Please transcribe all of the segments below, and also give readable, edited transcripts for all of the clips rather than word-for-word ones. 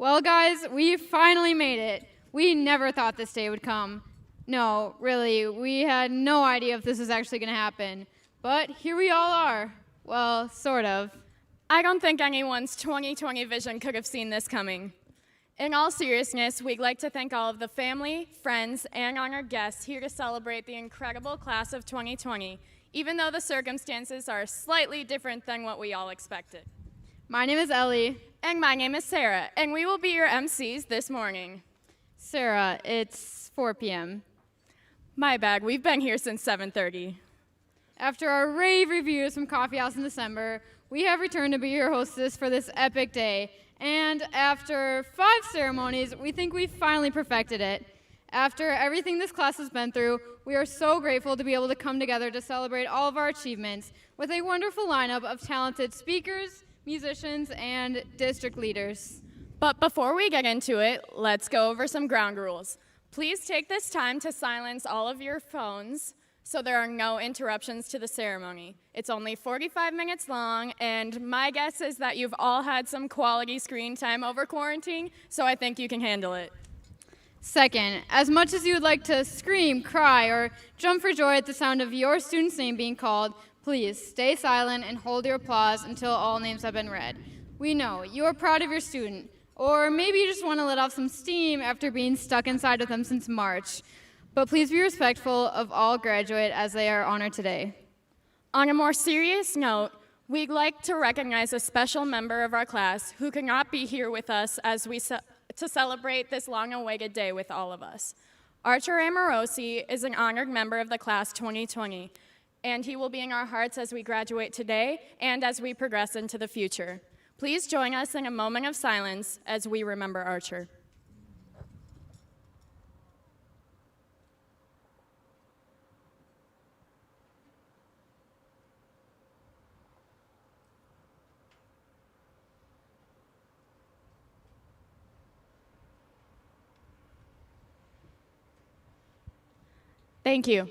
Well, guys, we finally made it. We never thought this day would come. No, really, we had no idea if this was actually going to happen. But here we all are. Well, sort of. I don't think anyone's 2020 vision could have seen this coming. In all seriousness, we'd like to thank all of the family, friends, and honored guests here to celebrate the incredible class of 2020, even though the circumstances are slightly different than what we all expected. My name is Ellie. And my name is Sarah, and we will be your MCs this morning. Sarah, it's 4 p.m. My bad, we've been here since 7:30. After our rave reviews from Coffee House in December, we have returned to be your hostess for this epic day. And after 5 ceremonies, we think we finally perfected it. After everything this class has been through, we are so grateful to be able to come together to celebrate all of our achievements with a wonderful lineup of talented speakers, musicians, and district leaders. But before we get into it, let's go over some ground rules. Please take this time to silence all of your phones so there are no interruptions to the ceremony. It's only 45 minutes long, and my guess is that you've all had some quality screen time over quarantine, so I think you can handle it. Second, as much as you would like to scream, cry, or jump for joy at the sound of your student's name being called, please stay silent and hold your applause until all names have been read. We know you are proud of your student, or maybe you just want to let off some steam after being stuck inside with them since March. But please be respectful of all graduates as they are honored today. On a more serious note, we'd like to recognize a special member of our class who could not be here with us as we to celebrate this long-awaited day with all of us. Archer Amorosi is an honored member of the class 2020, and he will be in our hearts as we graduate today and as we progress into the future. Please join us in a moment of silence as we remember Archer. Thank you.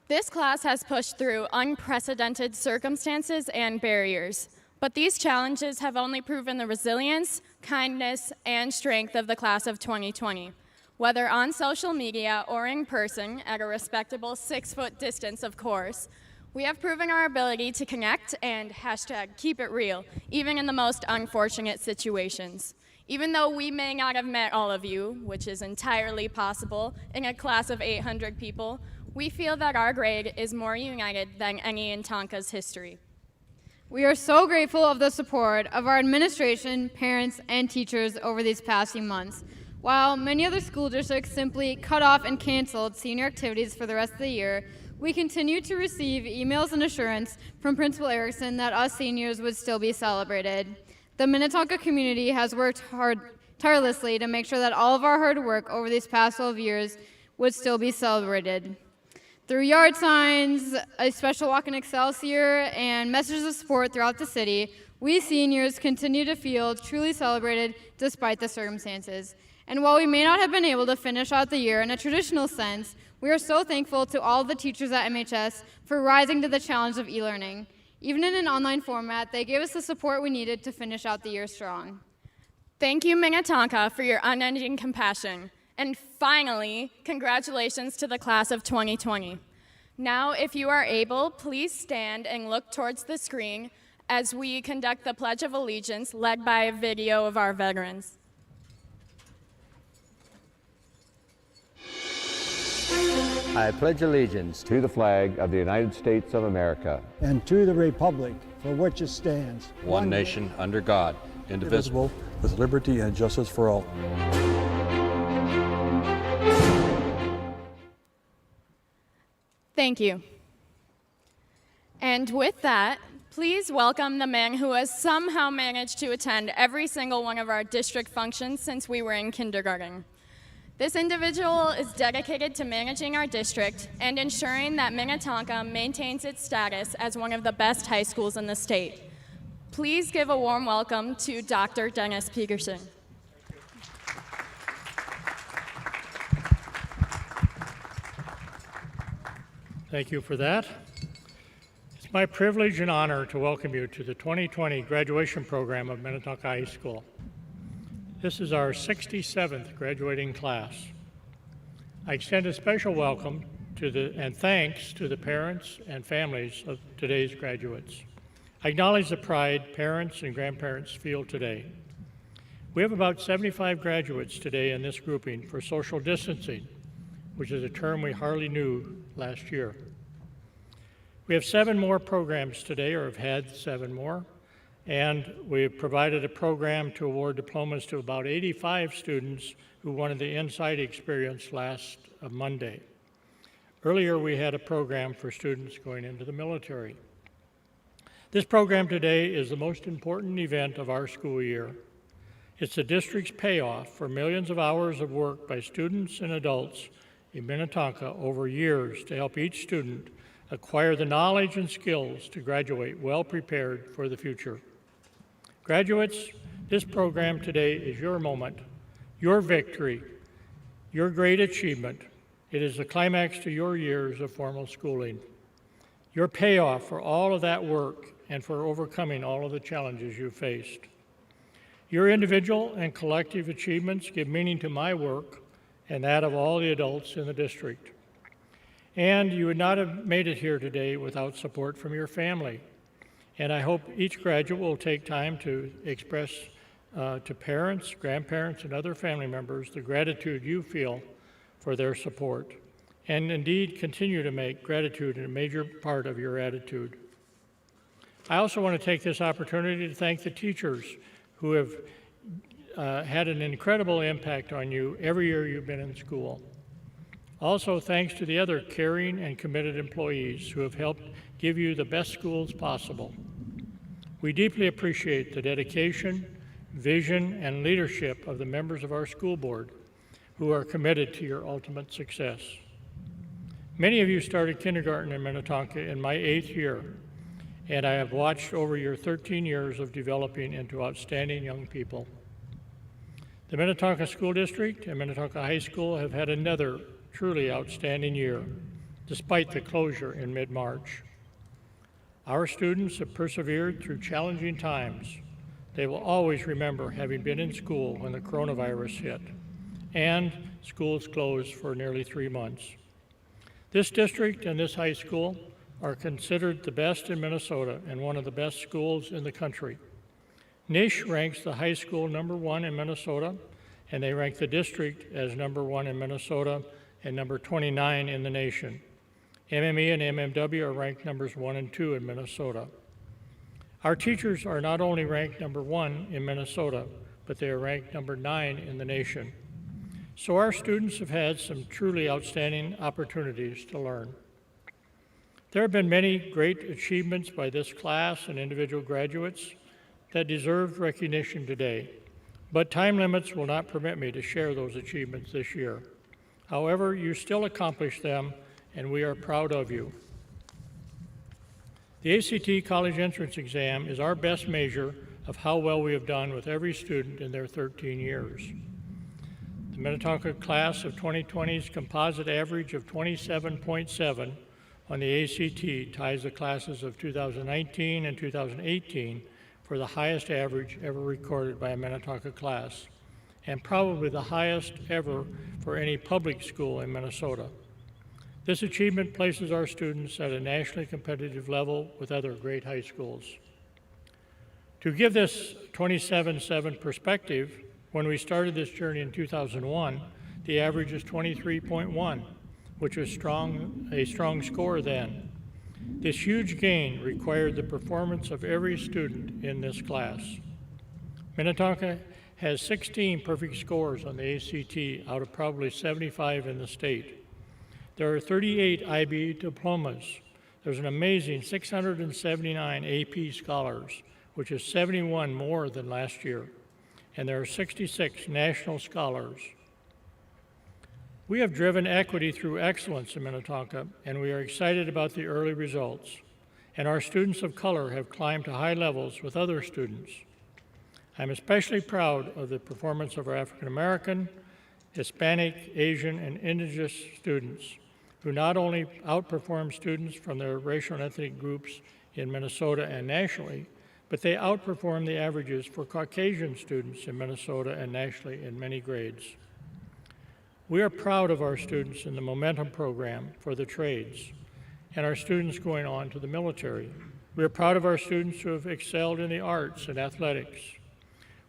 This class has pushed through unprecedented circumstances and barriers, but these challenges have only proven the resilience, kindness, and strength of the class of 2020. Whether on social media or in person at a respectable 6-foot distance, of course, we have proven our ability to connect and #keep it real, even in the most unfortunate situations. Even though we may not have met all of you, which is entirely possible in a class of 800 people, we feel that our grade is more united than any in Tonka's history. We are so grateful of the support of our administration, parents, and teachers over these past few months. While many other school districts simply cut off and canceled senior activities for the rest of the year, we continue to receive emails and assurance from Principal Erickson that us seniors would still be celebrated. The Minnetonka community has worked tirelessly to make sure that all of our hard work over these past 12 years would still be celebrated. Through yard signs, a special walk in Excelsior, and messages of support throughout the city, we seniors continue to feel truly celebrated despite the circumstances. And while we may not have been able to finish out the year in a traditional sense, we are so thankful to all the teachers at MHS for rising to the challenge of e-learning. Even in an online format, they gave us the support we needed to finish out the year strong. Thank you, Minnetonka, for your unending compassion. And finally, congratulations to the class of 2020. Now, if you are able, please stand and look towards the screen as we conduct the Pledge of Allegiance led by a video of our veterans. I pledge allegiance to the flag of the United States of America and to the republic for which it stands, one nation under God, indivisible, with liberty and justice for all. Thank you. And with that, please welcome the man who has somehow managed to attend every single one of our district functions since we were in kindergarten. This individual is dedicated to managing our district and ensuring that Minnetonka maintains its status as one of the best high schools in the state. Please give a warm welcome to Dr. Dennis Peterson. Thank you for that. It's my privilege and honor to welcome you to the 2020 graduation program of Minnetonka High School. This is our 67th graduating class. I extend a special welcome and thanks to the parents and families of today's graduates. I acknowledge the pride parents and grandparents feel today. We have about 75 graduates today in this grouping for social distancing, which is a term we hardly knew last year. We have 7 more programs today, or have had 7 more, and we've provided a program to award diplomas to about 85 students who wanted the Inside experience last Monday. Earlier, we had a program for students going into the military. This program today is the most important event of our school year. It's the district's payoff for millions of hours of work by students and adults in Minnetonka over years to help each student acquire the knowledge and skills to graduate well prepared for the future. Graduates, this program today is your moment, your victory, your great achievement. It is the climax to your years of formal schooling, your payoff for all of that work and for overcoming all of the challenges you faced. Your individual and collective achievements give meaning to my work and that of all the adults in the district. And you would not have made it here today without support from your family. And I hope each graduate will take time to express to parents, grandparents, and other family members the gratitude you feel for their support, and indeed continue to make gratitude a major part of your attitude. I also want to take this opportunity to thank the teachers who have had an incredible impact on you every year you've been in school. Also, thanks to the other caring and committed employees who have helped give you the best schools possible. We deeply appreciate the dedication, vision, and leadership of the members of our school board who are committed to your ultimate success. Many of you started kindergarten in Minnetonka in my 8th year, and I have watched over your 13 years of developing into outstanding young people. The Minnetonka School District and Minnetonka High School have had another truly outstanding year, despite the closure in mid-March. Our students have persevered through challenging times. They will always remember having been in school when the coronavirus hit, and schools closed for nearly 3 months. This district and this high school are considered the best in Minnesota and one of the best schools in the country. NISH ranks the high school #1 in Minnesota, and they rank the district as #1 in Minnesota and number 29 in the nation. MME and MMW are ranked numbers 1 and 2 in Minnesota. Our teachers are not only ranked #1 in Minnesota, but they are ranked #9 in the nation. So our students have had some truly outstanding opportunities to learn. There have been many great achievements by this class and individual graduates that deserve recognition today, but time limits will not permit me to share those achievements this year. However, you still accomplished them, and we are proud of you. The ACT College Entrance Exam is our best measure of how well we have done with every student in their 13 years. The Minnetonka class of 2020's composite average of 27.7 on the ACT ties the classes of 2019 and 2018 for the highest average ever recorded by a Minnetonka class, and probably the highest ever for any public school in Minnesota. This achievement places our students at a nationally competitive level with other great high schools. To give this 27.7 perspective, when we started this journey in 2001, the average is 23.1, which was a strong score then. This huge gain required the performance of every student in this class. Minnetonka has 16 perfect scores on the ACT out of probably 75 in the state. There are 38 IB diplomas. There's an amazing 679 AP scholars, which is 71 more than last year. And there are 66 national scholars. We have driven equity through excellence in Minnetonka, and we are excited about the early results. And our students of color have climbed to high levels with other students. I'm especially proud of the performance of our African American, Hispanic, Asian, and Indigenous students, who not only outperform students from their racial and ethnic groups in Minnesota and nationally, but they outperform the averages for Caucasian students in Minnesota and nationally in many grades. We are proud of our students in the Momentum program for the trades and our students going on to the military. We are proud of our students who have excelled in the arts and athletics.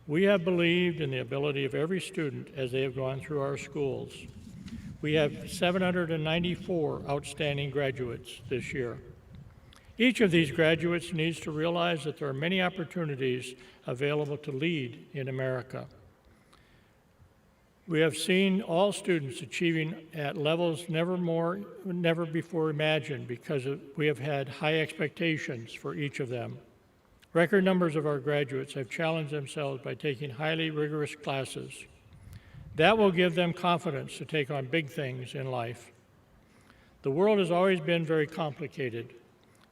We have believed in the ability of every student as they have gone through our schools. We have 794 outstanding graduates this year. Each of these graduates needs to realize that there are many opportunities available to lead in America. We have seen all students achieving at levels never before imagined because we have had high expectations for each of them. Record numbers of our graduates have challenged themselves by taking highly rigorous classes. That will give them confidence to take on big things in life. The world has always been very complicated,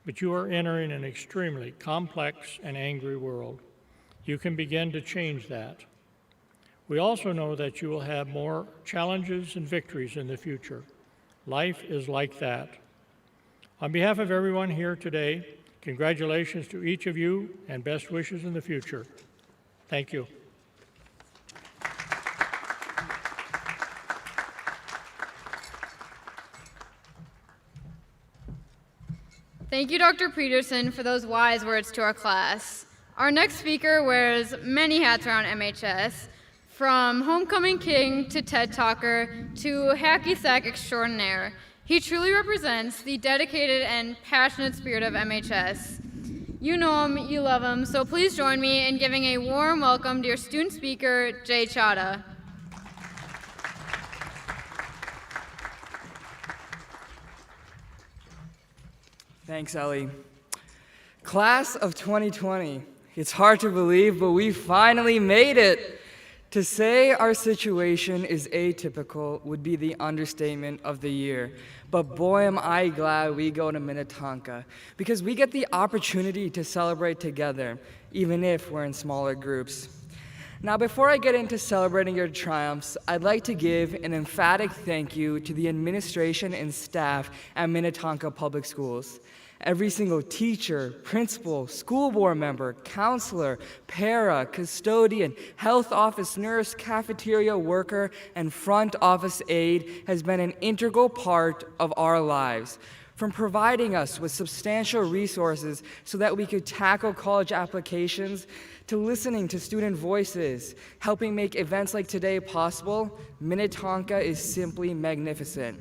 but you are entering an extremely complex and angry world. You can begin to change that. We also know that you will have more challenges and victories in the future. Life is like that. On behalf of everyone here today, congratulations to each of you and best wishes in the future. Thank you. Thank you, Dr. Peterson, for those wise words to our class. Our next speaker wears many hats around MHS, from homecoming king to TED talker to hacky sack extraordinaire. He truly represents the dedicated and passionate spirit of MHS. You know him, you love him, so please join me in giving a warm welcome to your student speaker, Jay Chadha. Thanks, Ellie. Class of 2020. It's hard to believe, but we finally made it. To say our situation is atypical would be the understatement of the year. But boy, am I glad we go to Minnetonka, because we get the opportunity to celebrate together, even if we're in smaller groups. Now, before I get into celebrating your triumphs, I'd like to give an emphatic thank you to the administration and staff at Minnetonka Public Schools. Every single teacher, principal, school board member, counselor, para, custodian, health office nurse, cafeteria worker, and front office aide has been an integral part of our lives. From providing us with substantial resources so that we could tackle college applications, to listening to student voices, helping make events like today possible, Minnetonka is simply magnificent.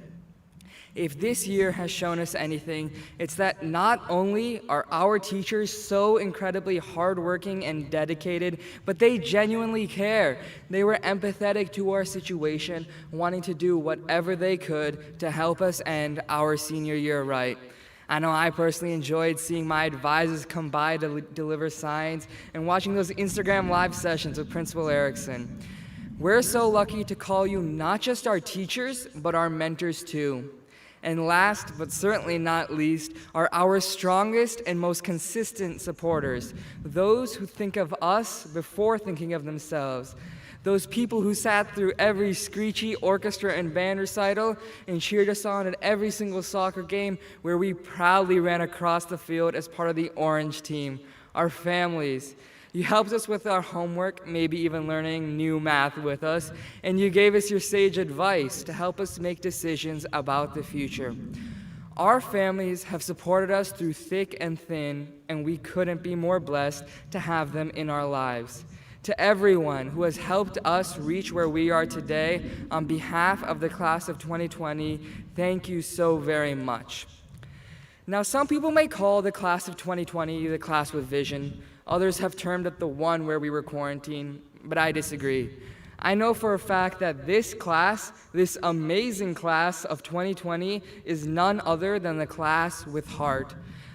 If this year has shown us anything, it's that not only are our teachers so incredibly hardworking and dedicated, but they genuinely care. They were empathetic to our situation, wanting to do whatever they could to help us end our senior year right. I know I personally enjoyed seeing my advisors come by to deliver signs and watching those Instagram live sessions with Principal Erickson. We're so lucky to call you not just our teachers, but our mentors too. And last, but certainly not least, are our strongest and most consistent supporters, those who think of us before thinking of themselves, those people who sat through every screechy orchestra and band recital and cheered us on at every single soccer game where we proudly ran across the field as part of the Orange team, our families. You helped us with our homework, maybe even learning new math with us, and you gave us your sage advice to help us make decisions about the future. Our families have supported us through thick and thin, and we couldn't be more blessed to have them in our lives. To everyone who has helped us reach where we are today, on behalf of the class of 2020, thank you so very much. Now, some people may call the class of 2020 the class with vision. Others have termed it the one where we were quarantined, but I disagree. I know for a fact that this class, this amazing class of 2020, is none other than the class with heart.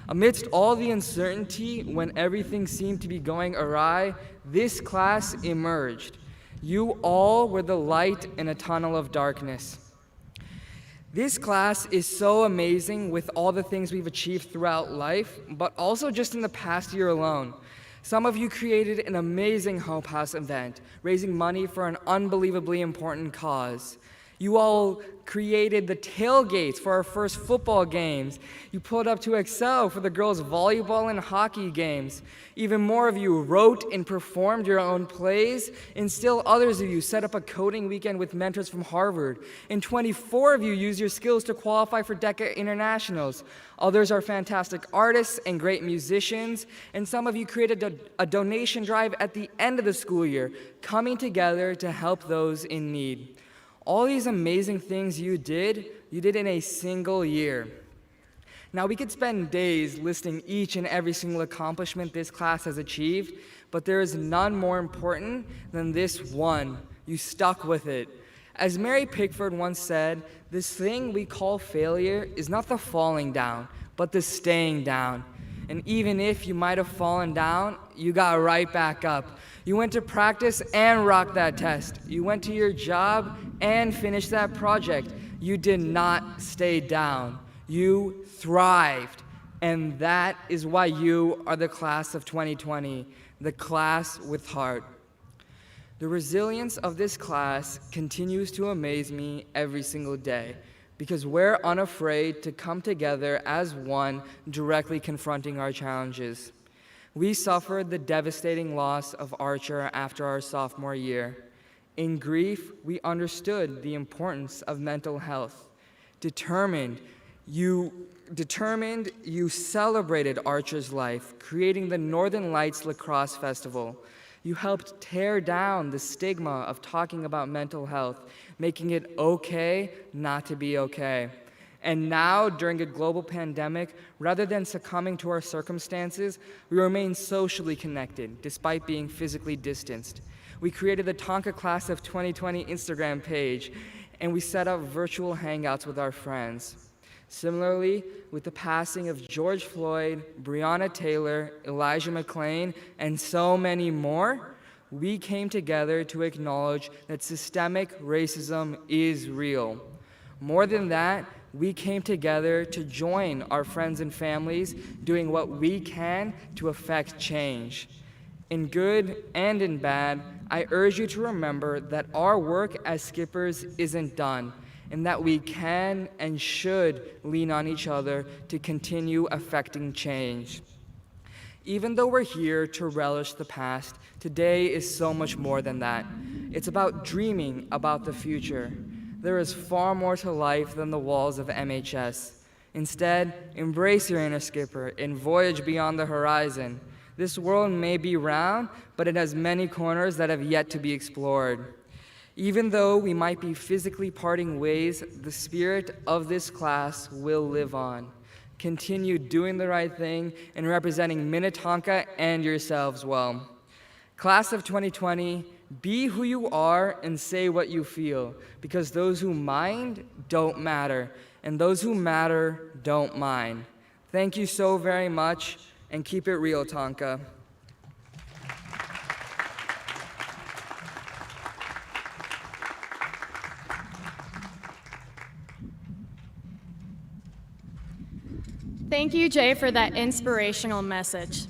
Amidst all the uncertainty, when everything seemed to be going awry, this class emerged. You all were the light in a tunnel of darkness. This class is so amazing with all the things we've achieved throughout life, but also just in the past year alone. Some of you created an amazing Hope House event, raising money for an unbelievably important cause. You all created the tailgates for our first football games. You pulled up to Excel for the girls' volleyball and hockey games. Even more of you wrote and performed your own plays, and still others of you set up a coding weekend with mentors from Harvard. And 24 of you used your skills to qualify for DECA Internationals. Others are fantastic artists and great musicians, and some of you created a donation drive at the end of the school year, coming together to help those in need. All these amazing things you did in a single year. Now, we could spend days listing each and every single accomplishment this class has achieved, but there is none more important than this one. You stuck with it. As Mary Pickford once said, this thing we call failure is not the falling down, but the staying down. And even if you might have fallen down, you got right back up. You went to practice and rocked that test. You went to your job and finished that project. You did not stay down. You thrived. And that is why you are the class of 2020, the class with heart. The resilience of this class continues to amaze me every single day, because we're unafraid to come together as one, directly confronting our challenges. We suffered the devastating loss of Archer after our sophomore year. In grief, we understood the importance of mental health. Determined, you celebrated Archer's life, creating the Northern Lights Lacrosse Festival. You helped tear down the stigma of talking about mental health, making it okay not to be okay. And now, during a global pandemic, rather than succumbing to our circumstances, we remain socially connected, despite being physically distanced. We created the Tonka Class of 2020 Instagram page, and we set up virtual hangouts with our friends. Similarly, with the passing of George Floyd, Breonna Taylor, Elijah McClain, and so many more, we came together to acknowledge that systemic racism is real. More than that, we came together to join our friends and families doing what we can to affect change. In good and in bad, I urge you to remember that our work as skippers isn't done, and that we can and should lean on each other to continue affecting change. Even though we're here to relish the past, today is so much more than that. It's about dreaming about the future. There is far more to life than the walls of MHS. Instead, embrace your inner skipper and voyage beyond the horizon. This world may be round, but it has many corners that have yet to be explored. Even though we might be physically parting ways, the spirit of this class will live on. Continue doing the right thing and representing Minnetonka and yourselves well. Class of 2020, be who you are and say what you feel, because those who mind don't matter, and those who matter don't mind. Thank you so very much, and keep it real, Tonka. Thank you, Jay, for that inspirational message.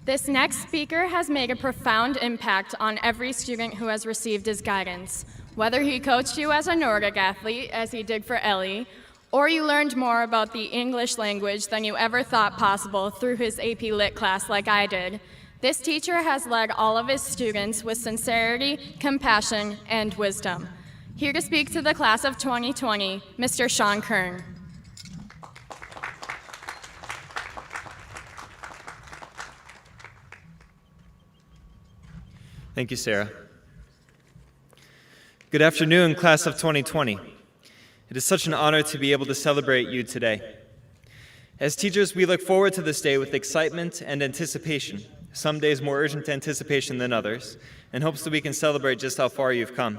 This next speaker has made a profound impact on every student who has received his guidance, whether he coached you as a Nordic athlete, as he did for Ellie, or you learned more about the English language than you ever thought possible through his AP Lit class like I did. This teacher has led all of his students with sincerity, compassion, and wisdom. Here to speak to the class of 2020, Mr. Sean Kern. Thank you, Sarah. Good afternoon, class of 2020. It is such an honor to be able to celebrate you today. As teachers, we look forward to this day with excitement and anticipation, some days more urgent anticipation than others, and hopes that we can celebrate just how far you've come.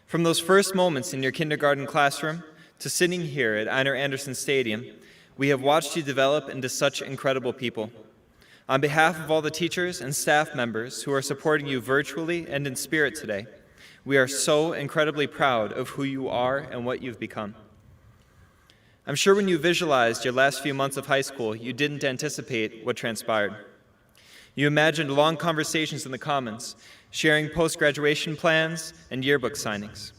From those first moments in your kindergarten classroom to sitting here at Einar Anderson Stadium, we have watched you develop into such incredible people. On behalf of all the teachers and staff members who are supporting you virtually and in spirit today, we are so incredibly proud of who you are and what you've become. I'm sure when you visualized your last few months of high school, you didn't anticipate what transpired. You imagined long conversations in the Commons, sharing post-graduation plans and yearbook signings.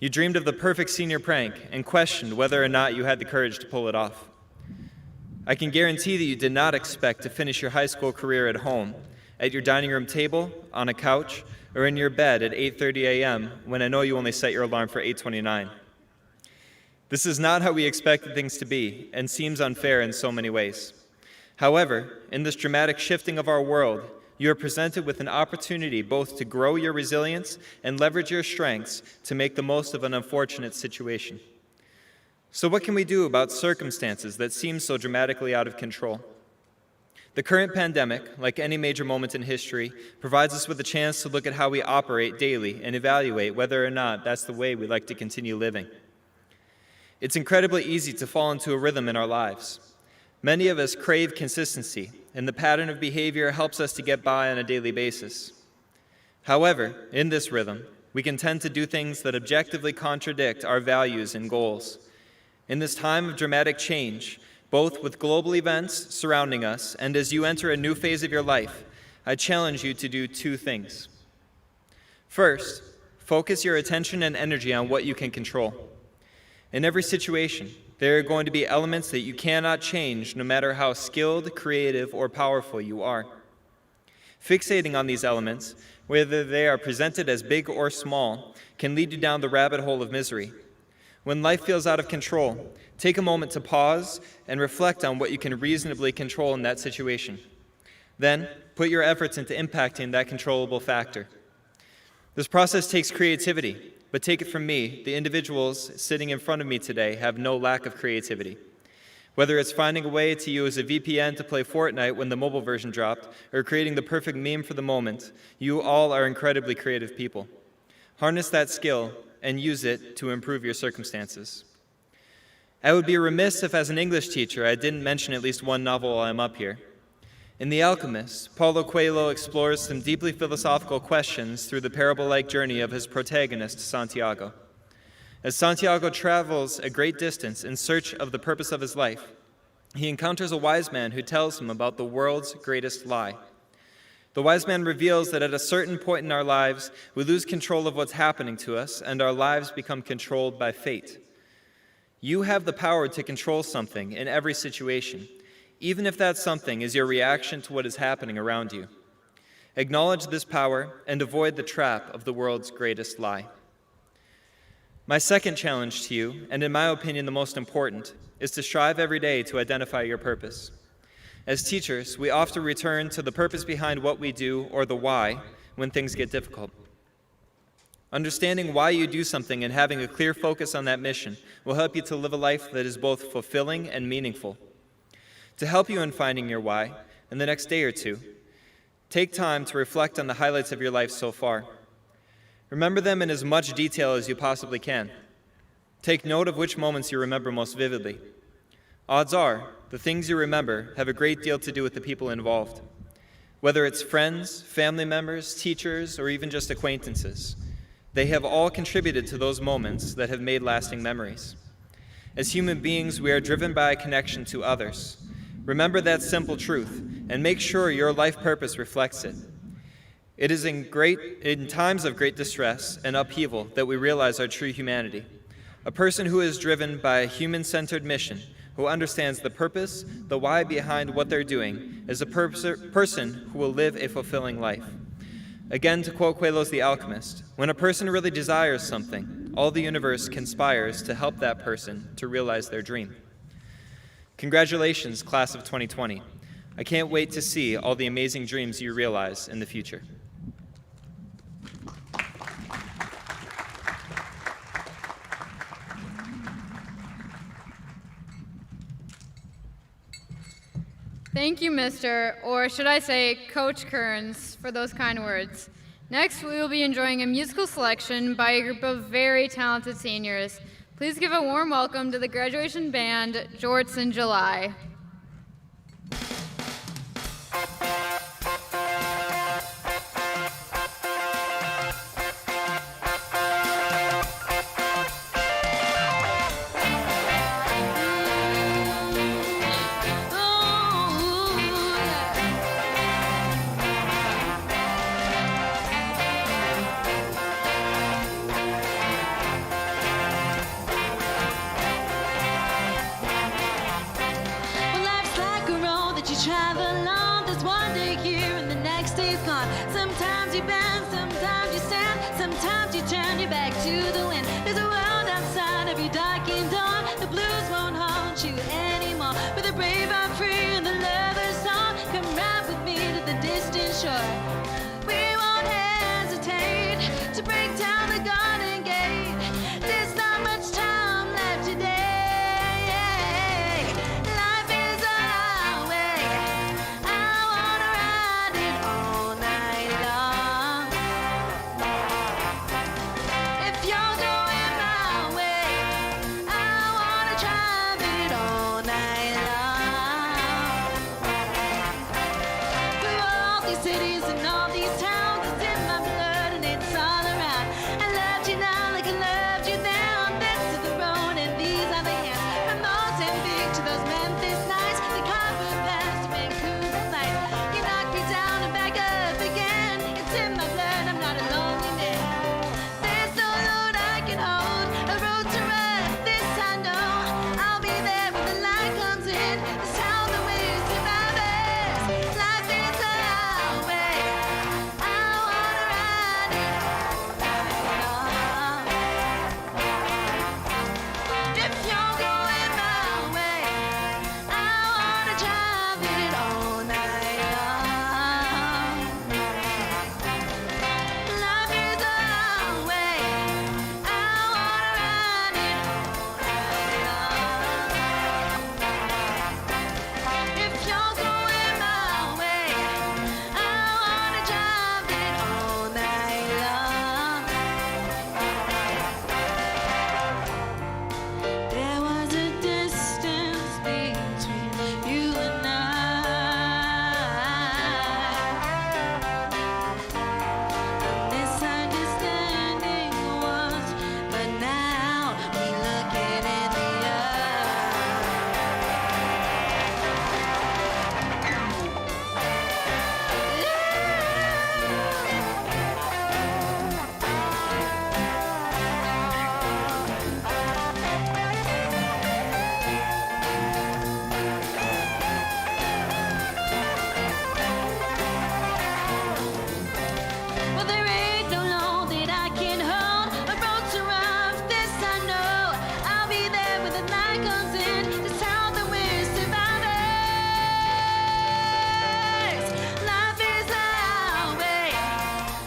You dreamed of the perfect senior prank and questioned whether or not you had the courage to pull it off. I can guarantee that you did not expect to finish your high school career at home, at your dining room table, on a couch, or in your bed at 8:30 a.m. when I know you only set your alarm for 8:29. This is not how we expected things to be and seems unfair in so many ways. However, in this dramatic shifting of our world, you are presented with an opportunity both to grow your resilience and leverage your strengths to make the most of an unfortunate situation. So what can we do about circumstances that seem so dramatically out of control? The current pandemic, like any major moment in history, provides us with a chance to look at how we operate daily and evaluate whether or not that's the way we'd like to continue living. It's incredibly easy to fall into a rhythm in our lives. Many of us crave consistency, and the pattern of behavior helps us to get by on a daily basis. However, in this rhythm, we can tend to do things that objectively contradict our values and goals. In this time of dramatic change, both with global events surrounding us and as you enter a new phase of your life, I challenge you to do two things. First, focus your attention and energy on what you can control. In every situation, there are going to be elements that you cannot change no matter how skilled, creative, or powerful you are. Fixating on these elements, whether they are presented as big or small, can lead you down the rabbit hole of misery. When life feels out of control, take a moment to pause and reflect on what you can reasonably control in that situation. Then, put your efforts into impacting that controllable factor. This process takes creativity, but take it from me, the individuals sitting in front of me today have no lack of creativity. Whether it's finding a way to use a VPN to play Fortnite when the mobile version dropped, or creating the perfect meme for the moment, you all are incredibly creative people. Harness that skill and use it to improve your circumstances. I would be remiss if, as an English teacher, I didn't mention at least one novel while I'm up here. In The Alchemist, Paulo Coelho explores some deeply philosophical questions through the parable-like journey of his protagonist, Santiago. As Santiago travels a great distance in search of the purpose of his life, he encounters a wise man who tells him about the world's greatest lie. The wise man reveals that at a certain point in our lives, we lose control of what's happening to us, and our lives become controlled by fate. You have the power to control something in every situation, even if that something is your reaction to what is happening around you. Acknowledge this power and avoid the trap of the world's greatest lie. My second challenge to you, and in my opinion the most important, is to strive every day to identify your purpose. As teachers, we often return to the purpose behind what we do or the why when things get difficult. Understanding why you do something and having a clear focus on that mission will help you to live a life that is both fulfilling and meaningful. To help you in finding your why, in the next day or two, take time to reflect on the highlights of your life so far. Remember them in as much detail as you possibly can. Take note of which moments you remember most vividly. Odds are, the things you remember have a great deal to do with the people involved. Whether it's friends, family members, teachers, or even just acquaintances, they have all contributed to those moments that have made lasting memories. As human beings, we are driven by a connection to others. Remember that simple truth, and make sure your life purpose reflects it. It is in times of great distress and upheaval that we realize our true humanity. A person who is driven by a human-centered mission, who understands the purpose, the why behind what they're doing, is a person who will live a fulfilling life. Again, to quote Coelho's The Alchemist, when a person really desires something, all the universe conspires to help that person to realize their dream. Congratulations, class of 2020. I can't wait to see all the amazing dreams you realize in the future. Thank you, Mr., or should I say Coach Kearns, for those kind words. Next, we will be enjoying a musical selection by a group of very talented seniors. Please give a warm welcome to the graduation band, Jorts in July. sometimes you stand, sometimes you turn your back to the wind. There's a world outside of your darkened door. The blues won't haunt you anymore. For the brave are free and the lover's song. Come ride with me to the distant shore. We won't hesitate to break down the garden gate. There's not much time left today. Life is a highway. I wanna ride it all night long. If you're going my way, I wanna drive it all night long. Through all these cities and all these towns, it's in my blood and it's all around. I loved you now like I loved you then. This is the road and these are the hands. From Mozambique to those Memphis nights, the Copper Pass to Vancouver flights. You knocked me down and back up again. It's in my blood, I'm not a lonely man. There's no load I can hold, a road to run. This I know, I'll be there when the light comes in. This how the way survivors. Life is a highway. I wanna ride it all night long. If you're going my way, I wanna drive it all night long. Life is a highway. I wanna ride it all night long. If you're going my way, I wanna drive it all night long. There was a distance between you and a misunderstanding was, but now we looking in the Well, there ain't no load that I can hold. A road so rough, this I know. I'll be there when the night comes in. This how the we're survivors. Life is a highway.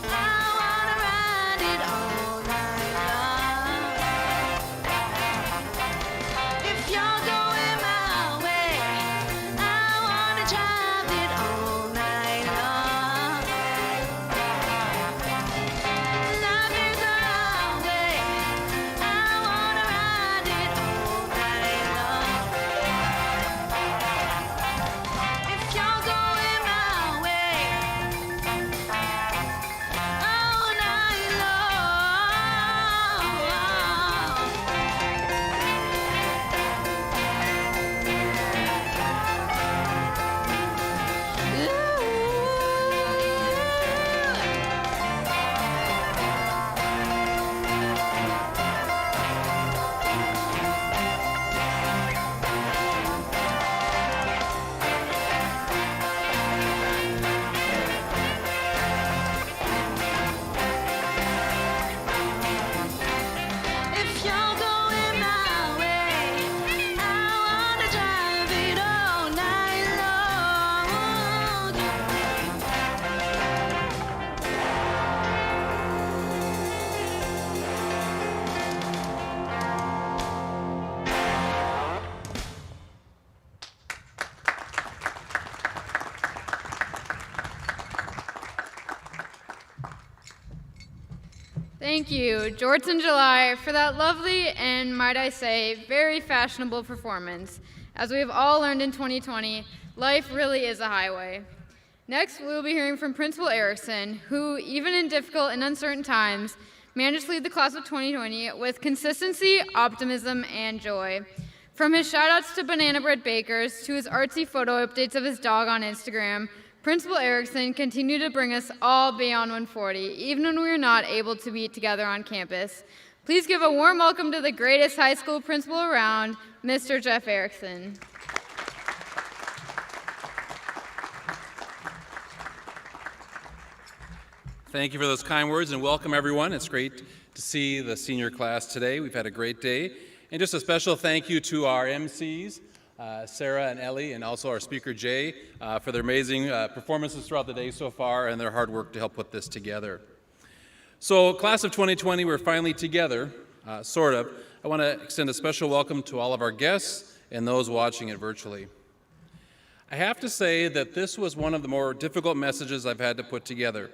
I wanna ride it all night long. If you're going my way, I wanna drive it all night long. Life is a highway. I wanna ride it all night long. If you're going my way, all night If you're going my way, I wanna drive it all night long. Thank you, Jorts in July, for that lovely and, might I say, very fashionable performance. As we have all learned in 2020, life really is a highway. Next, we will be hearing from Principal Erickson, who, even in difficult and uncertain times, managed to lead the class of 2020 with consistency, optimism, and joy. From his shout-outs to banana bread bakers to his artsy photo updates of his dog on Instagram, Principal Erickson continued to bring us all beyond 140, even when we were not able to be together on campus. Please give a warm welcome to the greatest high school principal around, Mr. Jeff Erickson. Thank you for those kind words and welcome everyone. It's great to see the senior class today. We've had a great day. And just a special thank you to our MCs, Sarah and Ellie, and also our speaker Jay for their amazing performances throughout the day so far and their hard work to help put this together. So class of 2020, we're finally together, sort of. I want to extend a special welcome to all of our guests and those watching it virtually. I have to say that this was one of the more difficult messages I've had to put together,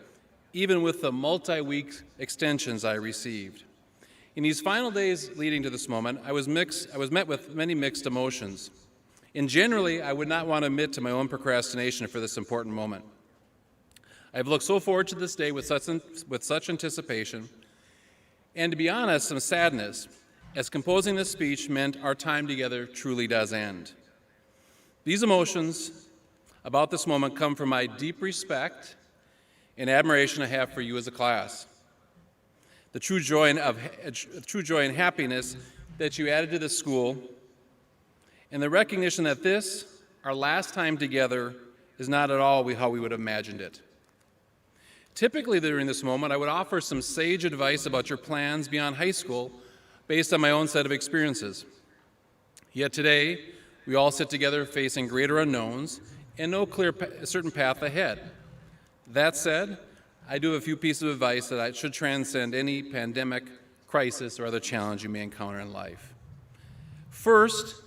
even with the multi-week extensions I received. In these final days leading to this moment, I was met with many mixed emotions. And generally, I would not want to admit to my own procrastination for this important moment. I've looked so forward to this day with such anticipation, and to be honest, some sadness, as composing this speech meant our time together truly does end. These emotions about this moment come from my deep respect and admiration I have for you as a class. The true joy and happiness that you added to this school, and the recognition that this, our last time together, is not at all how we would have imagined it. Typically during this moment, I would offer some sage advice about your plans beyond high school based on my own set of experiences. Yet today, we all sit together facing greater unknowns and no clear certain path ahead. That said, I do have a few pieces of advice that should transcend any pandemic, crisis, or other challenge you may encounter in life. First,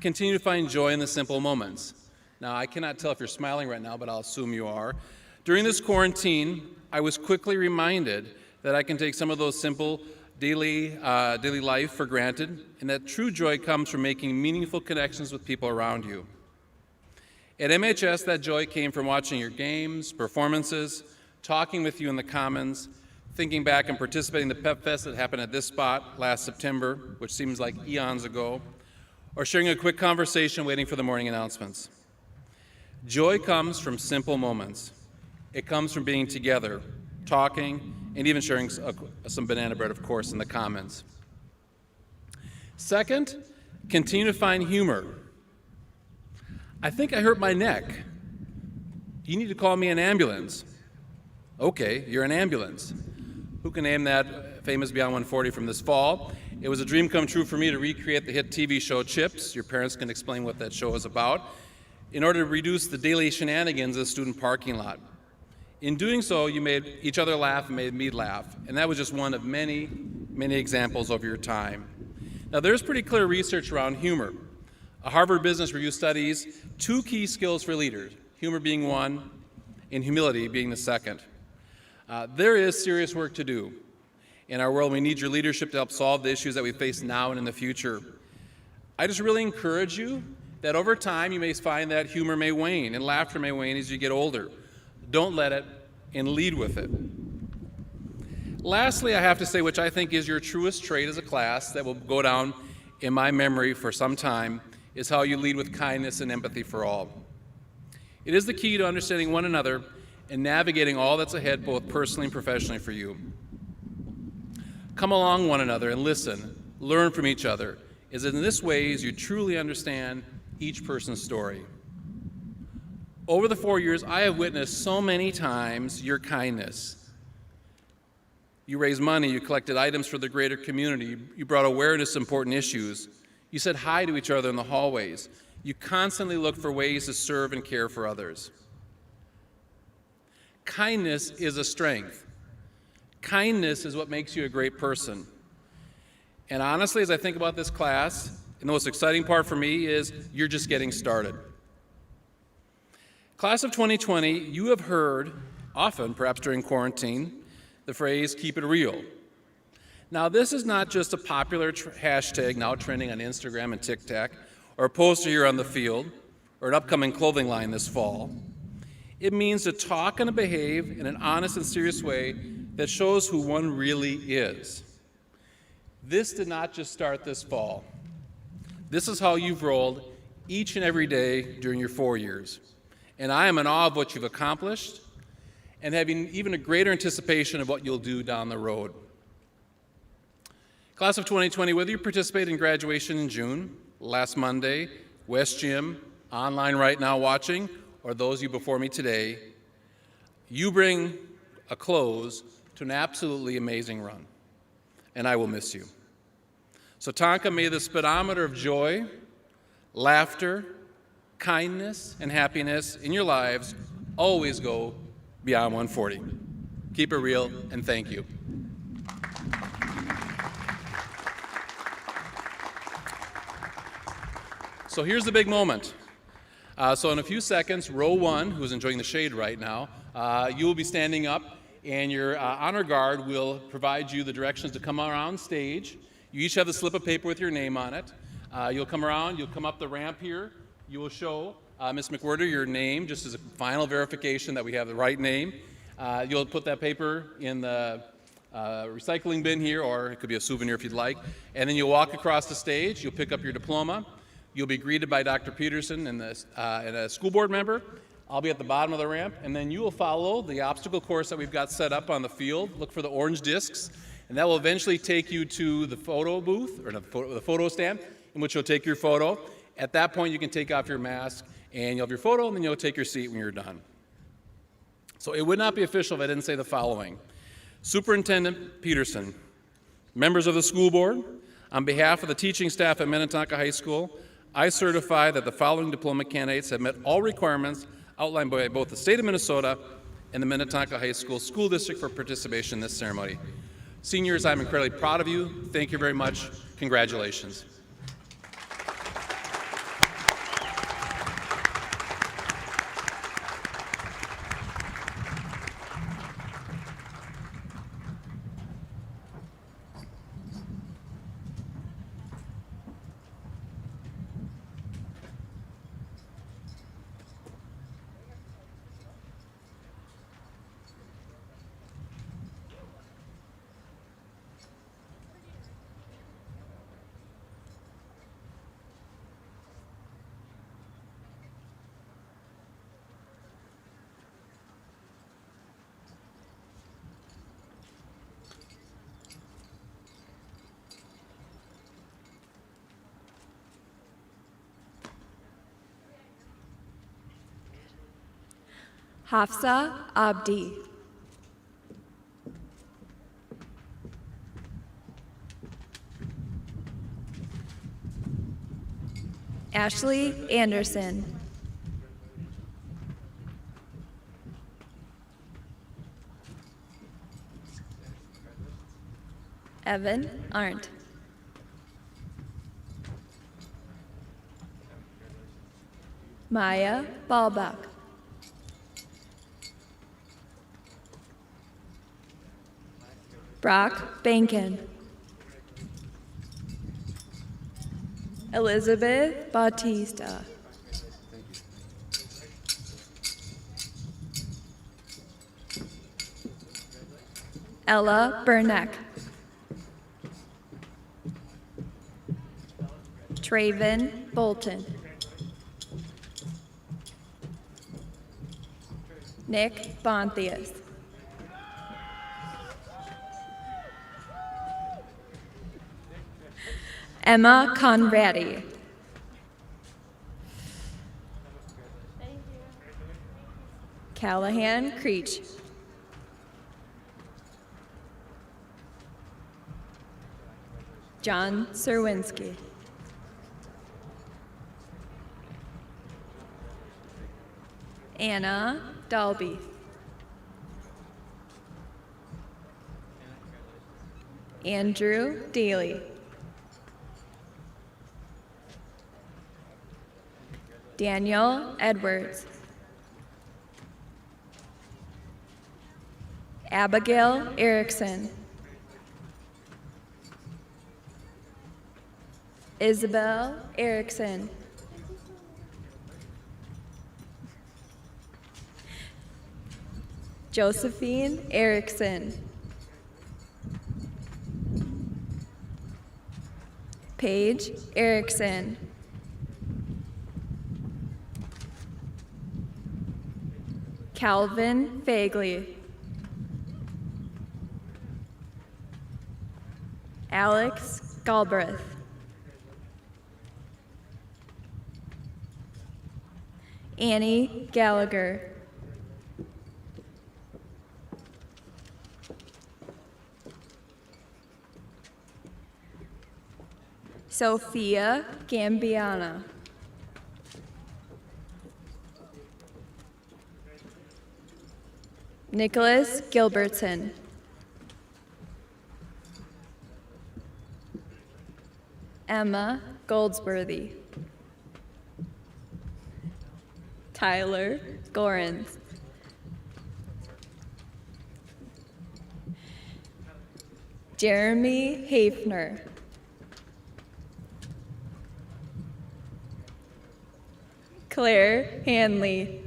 continue to find joy in the simple moments. Now, I cannot tell if you're smiling right now, but I'll assume you are. During this quarantine, I was quickly reminded that I can take some of those simple daily life for granted, and that true joy comes from making meaningful connections with people around you. At MHS, that joy came from watching your games, performances, talking with you in the Commons, thinking back and participating in the Pep Fest that happened at this spot last September, which seems like eons ago, or sharing a quick conversation waiting for the morning announcements. Joy comes from simple moments. It comes from being together, talking, and even sharing some banana bread, of course, in the Commons. Second, continue to find humor. I think I hurt my neck. You need to call me an ambulance. Okay, you're an ambulance. Who can name that famous Beyond 140 from this fall? It was a dream come true for me to recreate the hit TV show Chips. Your parents can explain what that show is about, in order to reduce the daily shenanigans of the student parking lot. In doing so, you made each other laugh and made me laugh, and that was just one of many, many examples of your time. Now, there's pretty clear research around humor. A Harvard Business Review studies 2 key skills for leaders, humor being one and humility being the second. There is serious work to do. In our world, we need your leadership to help solve the issues that we face now and in the future. I just really encourage you that over time you may find that humor may wane and laughter may wane as you get older. Don't let it, and lead with it. Lastly, I have to say, which I think is your truest trait as a class that will go down in my memory for some time, is how you lead with kindness and empathy for all. It is the key to understanding one another and navigating all that's ahead, both personally and professionally for you. Come along one another and listen, learn from each other, as in this way as you truly understand each person's story. Over the 4 years, I have witnessed so many times your kindness. You raised money, you collected items for the greater community, you brought awareness to important issues, you said hi to each other in the hallways, you constantly look for ways to serve and care for others. Kindness is a strength. Kindness is what makes you a great person. And honestly, as I think about this class, the most exciting part for me is you're just getting started. Class of 2020, you have heard, often, perhaps during quarantine, the phrase, keep it real. Now, this is not just a popular hashtag now trending on Instagram and TikTok, or a poster here on the field, or an upcoming clothing line this fall. It means to talk and to behave in an honest and serious way that shows who one really is. This did not just start this fall. This is how you've rolled each and every day during your 4 years. And I am in awe of what you've accomplished and having even a greater anticipation of what you'll do down the road. Class of 2020, whether you participate in graduation in June, last Monday, West Gym, online right now watching, or those of you before me today, you bring a close to an absolutely amazing run, and I will miss you. So Tonka, may the speedometer of joy, laughter, kindness, and happiness in your lives always go beyond 140. Keep it real, and thank you. So here's the big moment. So in a few seconds, row one, who's enjoying the shade right now, you will be standing up, and your honor guard will provide you the directions to come around stage. You each have a slip of paper with your name on it. You'll come around, you'll come up the ramp here. You will show Ms. McWhirter your name, just as a final verification that we have the right name. You'll put that paper in the recycling bin here, or it could be a souvenir if you'd like. And then you'll walk across the stage, you'll pick up your diploma. You'll be greeted by Dr. Peterson and a school board member. I'll be at the bottom of the ramp, and then you will follow the obstacle course that we've got set up on the field. Look for the orange discs, and that will eventually take you to the photo booth, or the photo stand, in which you'll take your photo. At that point, you can take off your mask, and you'll have your photo, and then you'll take your seat when you're done. So it would not be official if I didn't say the following. Superintendent Peterson, members of the school board, on behalf of the teaching staff at Minnetonka High School, I certify that the following diploma candidates have met all requirements outlined by both the state of Minnesota and the Minnetonka High School School District for participation in this ceremony. Seniors, I'm incredibly proud of you. Thank you very much. Congratulations. Hafsa Abdi. Ashley Anderson. Evan Arndt. Maya Balbach. Brock Bankin. Elizabeth Bautista. Ella Berneck. Traven Bolton. Nick Bonthius. Emma Conradi. Callahan Creech. John Serwinski. Anna Dalby. Andrew Daly. Daniel Edwards. Abigail Erickson. Isabel Erickson. Josephine Erickson. Paige Erickson. Calvin Fagley. Alex Galbraith. Annie Gallagher. Sophia Gambiana. Nicholas Gilbertson. Emma Goldsworthy. Tyler Gorens. Jeremy Hafner. Claire Hanley.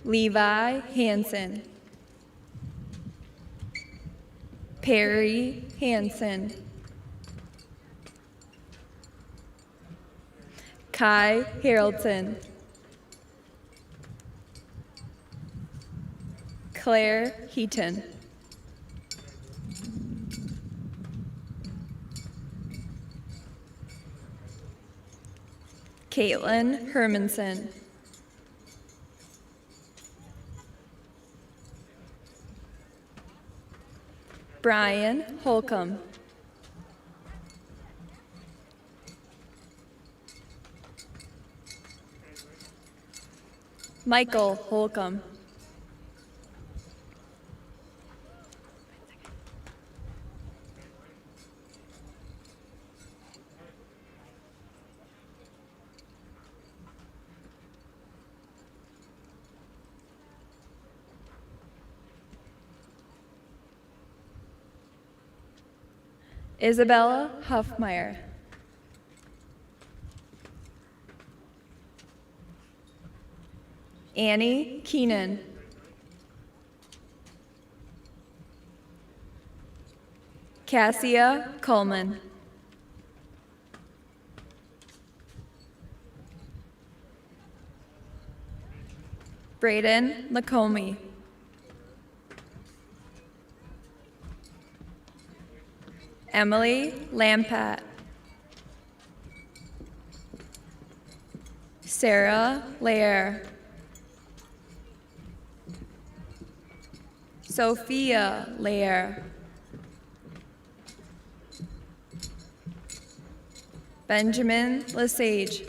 Levi Hansen. Perry Hansen. Kai Haraldson. Claire Heaton. Caitlin Hermanson. Brian Holcomb. Michael Holcomb. Isabella Huffmeyer. Annie Keenan. Cassia Coleman. Braden Lacombe. Emily Lampat. Sarah Lair. Sophia Lair. Benjamin Lesage.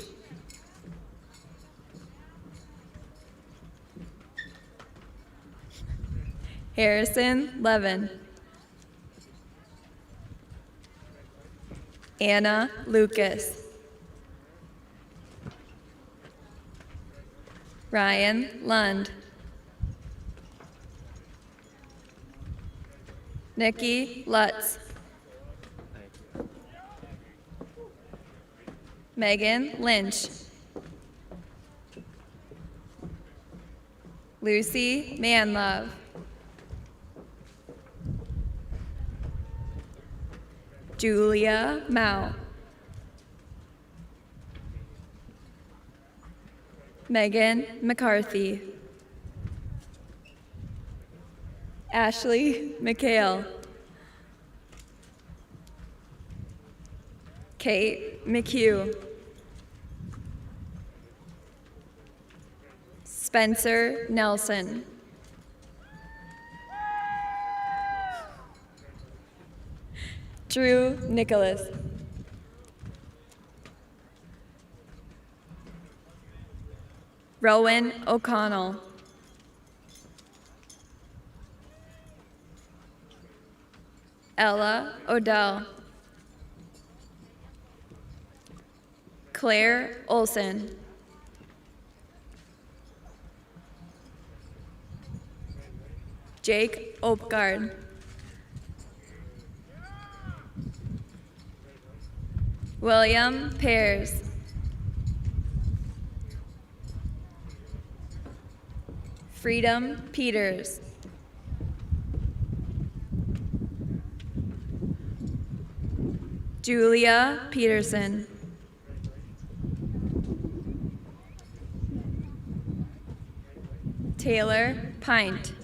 Harrison Levin. Anna Lucas. Ryan Lund. Nikki Lutz. Megan Lynch. Lucy Manlove. Julia Mao. Megan McCarthy. Ashley McHale. Kate McHugh. Spencer Nelson. Drew Nicholas. Rowan O'Connell. Ella Odell. Claire Olson. Jake Opgard. William Pears. Freedom Peters. Julia Peterson. Taylor Pint.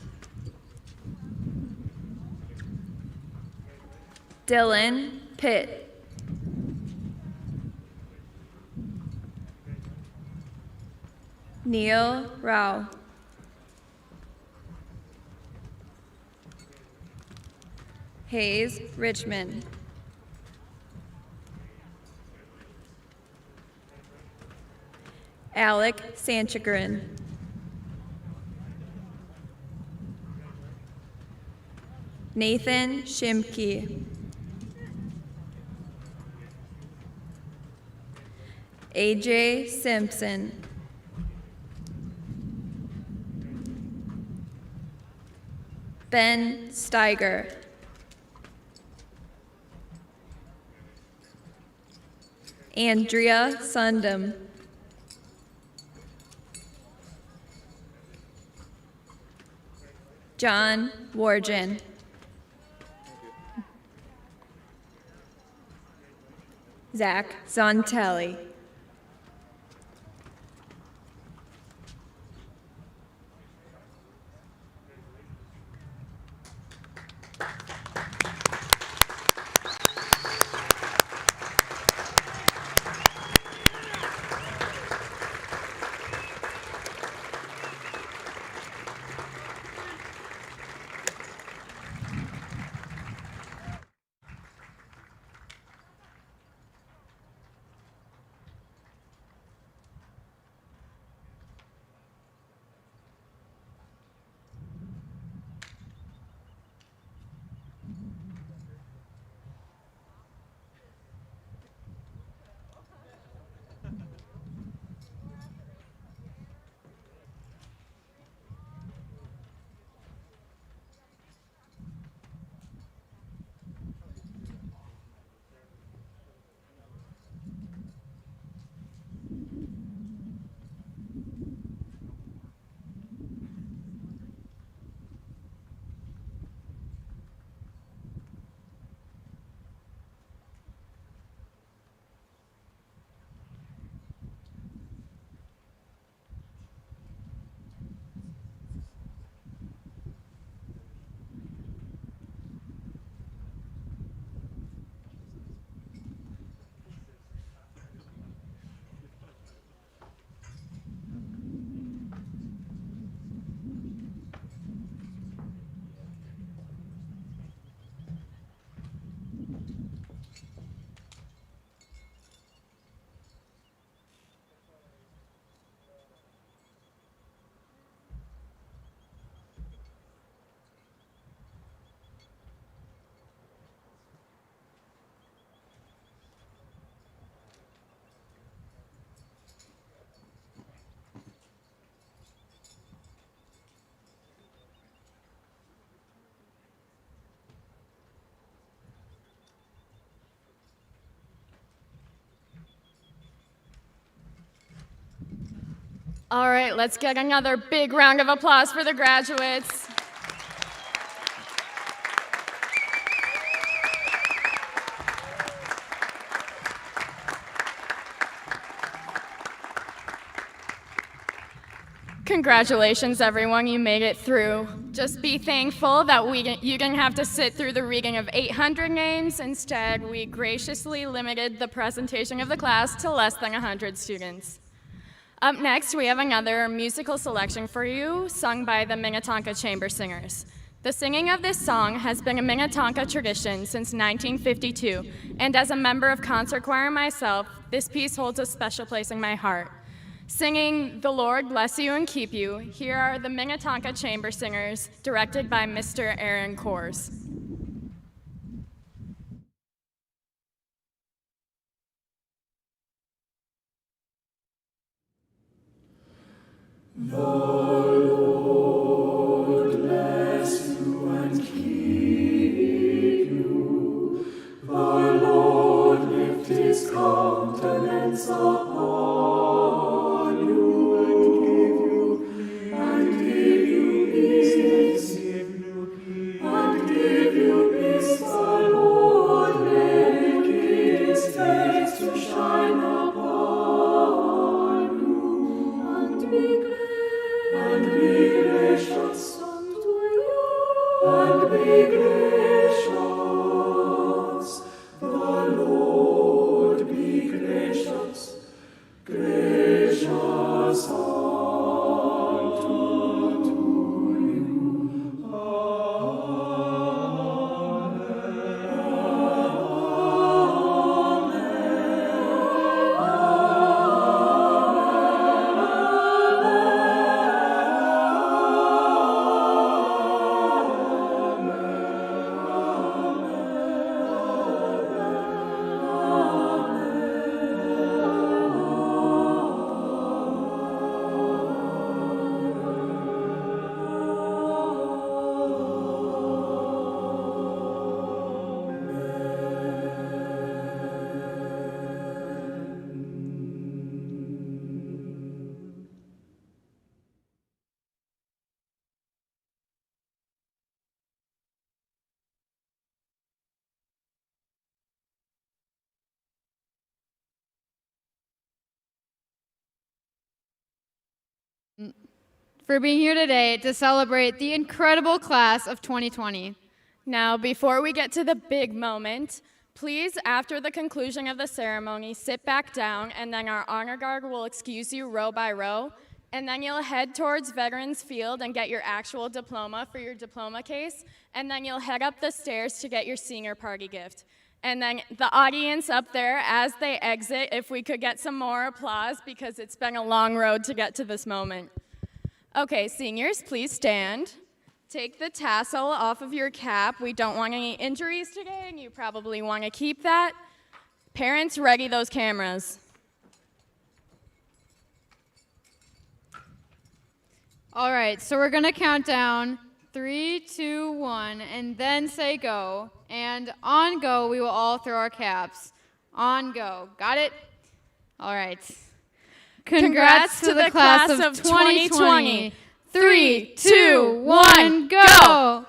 Dylan Pitt. Neil Rao. Hayes, Richmond. Alec Sanchagrin. Nathan Shimke. AJ Simpson. Ben Steiger. Andrea Sundam. John Wargen. Zach Zontelli. All right, let's get another big round of applause for the graduates. Congratulations, everyone, you made it through. Just be thankful that you didn't have to sit through the reading of 800 names. Instead, we graciously limited the presentation of the class to less than 100 students. Up next, we have another musical selection for you, sung by the Minnetonka Chamber Singers. The singing of this song has been a Minnetonka tradition since 1952, and as a member of concert choir myself, this piece holds a special place in my heart. Singing "The Lord Bless You and Keep You," here are the Minnetonka Chamber Singers, directed by Mr. Aaron Kors. The Lord bless you and keep you. The Lord lift his countenance upon you and give you peace. And give you peace. The Lord make his face to shine upon you and be gracious unto you, and be gracious. The Lord be gracious, gracious unto you. Amen. for being here today to celebrate the incredible class of 2020. Now, before we get to the big moment, please, after the conclusion of the ceremony, sit back down, and then our honor guard will excuse you row by row, and then you'll head towards Veterans Field and get your actual diploma for your diploma case, and then you'll head up the stairs to get your senior party gift. And then the audience up there, as they exit, if we could get some more applause, because it's been a long road to get to this moment. Okay, seniors, please stand. Take the tassel off of your cap. We don't want any injuries today, and you probably want to keep that. Parents, ready those cameras. All right, so we're gonna count down 3, 2, 1, and then say go. And on go, we will all throw our caps. On go. Got it? All right. Congrats to the class of 2020. 3, 2, 1, go!